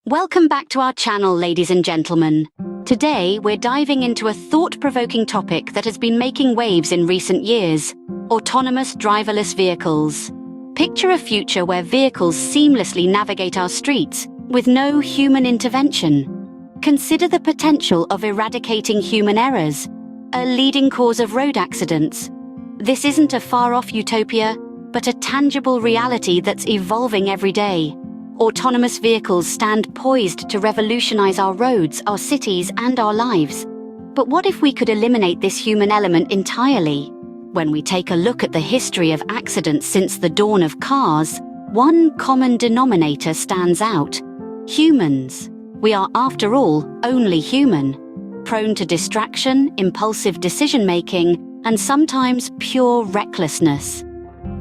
Welcome back to our channel, ladies and gentlemen. Today, we're diving into a thought-provoking topic that has been making waves in recent years: autonomous driverless vehicles. Picture a future where vehicles seamlessly navigate our streets with no human intervention. Consider the potential of eradicating human errors, a leading cause of road accidents. This isn't a far-off utopia, but a tangible reality that's evolving every day. Autonomous vehicles stand poised to revolutionize our roads, our cities, and our lives. But what if we could eliminate this human element entirely? When we take a look at the history of accidents since the dawn of cars, one common denominator stands out: humans. We are, after all, only human, prone to distraction, impulsive decision-making, and sometimes pure recklessness.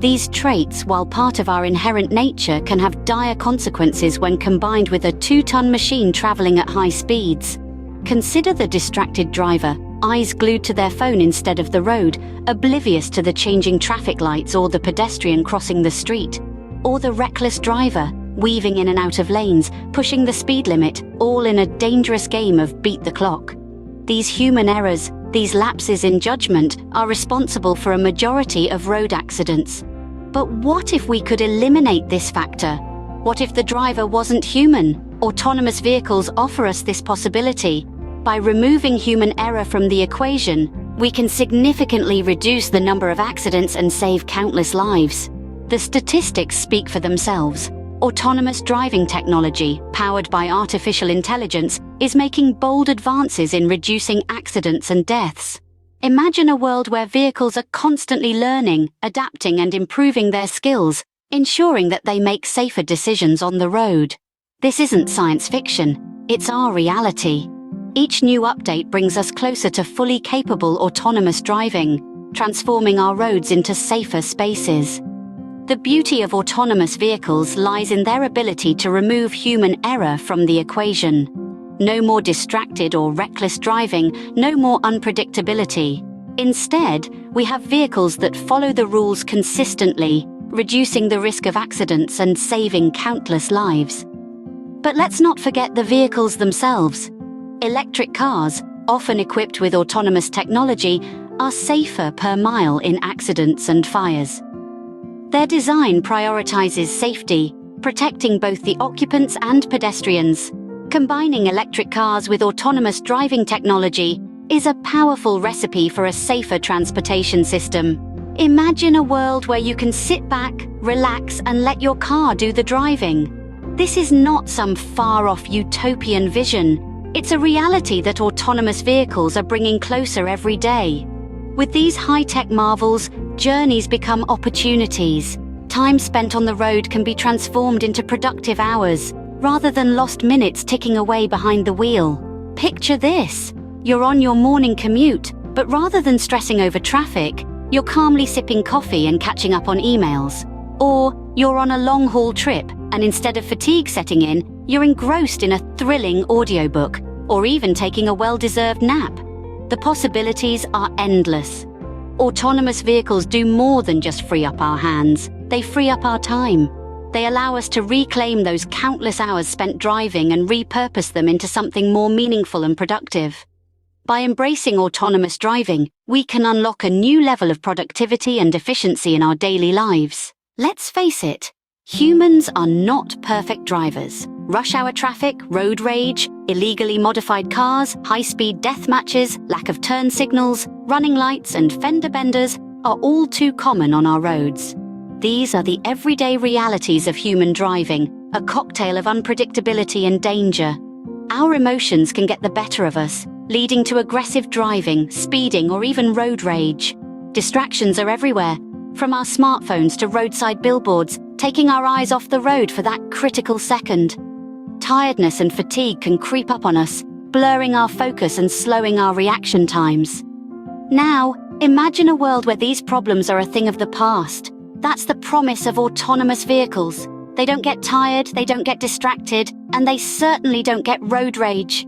These traits, while part of our inherent nature, can have dire consequences when combined with a 2-ton machine traveling at high speeds. Consider the distracted driver, eyes glued to their phone instead of the road, oblivious to the changing traffic lights or the pedestrian crossing the street. Or the reckless driver, weaving in and out of lanes, pushing the speed limit, all in a dangerous game of beat the clock. These human errors, these lapses in judgment, are responsible for a majority of road accidents. But what if we could eliminate this factor? What if the driver wasn't human? Autonomous vehicles offer us this possibility. By removing human error from the equation, we can significantly reduce the number of accidents and save countless lives. The statistics speak for themselves. Autonomous driving technology, powered by artificial intelligence, is making bold advances in reducing accidents and deaths. Imagine a world where vehicles are constantly learning, adapting, and improving their skills, ensuring that they make safer decisions on the road. This isn't science fiction, it's our reality. Each new update brings us closer to fully capable autonomous driving, transforming our roads into safer spaces. The beauty of autonomous vehicles lies in their ability to remove human error from the equation. No more distracted or reckless driving, no more unpredictability. Instead, we have vehicles that follow the rules consistently, reducing the risk of accidents and saving countless lives. But let's not forget the vehicles themselves. Electric cars, often equipped with autonomous technology, are safer per mile in accidents and fires. Their design prioritizes safety, protecting both the occupants and pedestrians. Combining electric cars with autonomous driving technology is a powerful recipe for a safer transportation system. Imagine a world where you can sit back, relax, and let your car do the driving. This is not some far-off utopian vision. It's a reality that autonomous vehicles are bringing closer every day. With these high-tech marvels, journeys become opportunities. Time spent on the road can be transformed into productive hours, rather than lost minutes ticking away behind the wheel. Picture this: you're on your morning commute, but rather than stressing over traffic, you're calmly sipping coffee and catching up on emails. Or you're on a long-haul trip, and instead of fatigue setting in, you're engrossed in a thrilling audiobook, or even taking a well-deserved nap. The possibilities are endless. Autonomous vehicles do more than just free up our hands. They free up our time. They allow us to reclaim those countless hours spent driving and repurpose them into something more meaningful and productive. By embracing autonomous driving, we can unlock a new level of productivity and efficiency in our daily lives. Let's face it, humans are not perfect drivers. Rush hour traffic, road rage, illegally modified cars, high-speed death matches, lack of turn signals, running lights, and fender benders are all too common on our roads. These are the everyday realities of human driving, a cocktail of unpredictability and danger. Our emotions can get the better of us, leading to aggressive driving, speeding, or even road rage. Distractions are everywhere, from our smartphones to roadside billboards, taking our eyes off the road for that critical second. Tiredness and fatigue can creep up on us, blurring our focus and slowing our reaction times. Now, imagine a world where these problems are a thing of the past. That's the promise of autonomous vehicles. They don't get tired, they don't get distracted, and they certainly don't get road rage.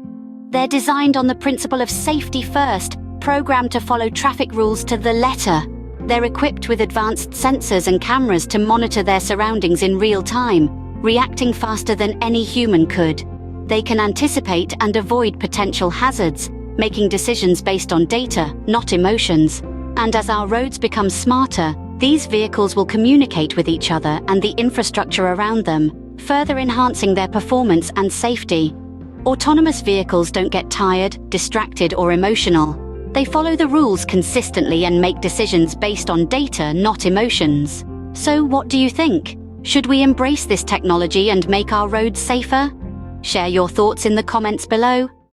They're designed on the principle of safety first, programmed to follow traffic rules to the letter. They're equipped with advanced sensors and cameras to monitor their surroundings in real time, reacting faster than any human could. They can anticipate and avoid potential hazards, making decisions based on data, not emotions. And as our roads become smarter, these vehicles will communicate with each other and the infrastructure around them, further enhancing their performance and safety. Autonomous vehicles don't get tired, distracted, or emotional. They follow the rules consistently and make decisions based on data, not emotions. So what do you think? Should we embrace this technology and make our roads safer? Share your thoughts in the comments below.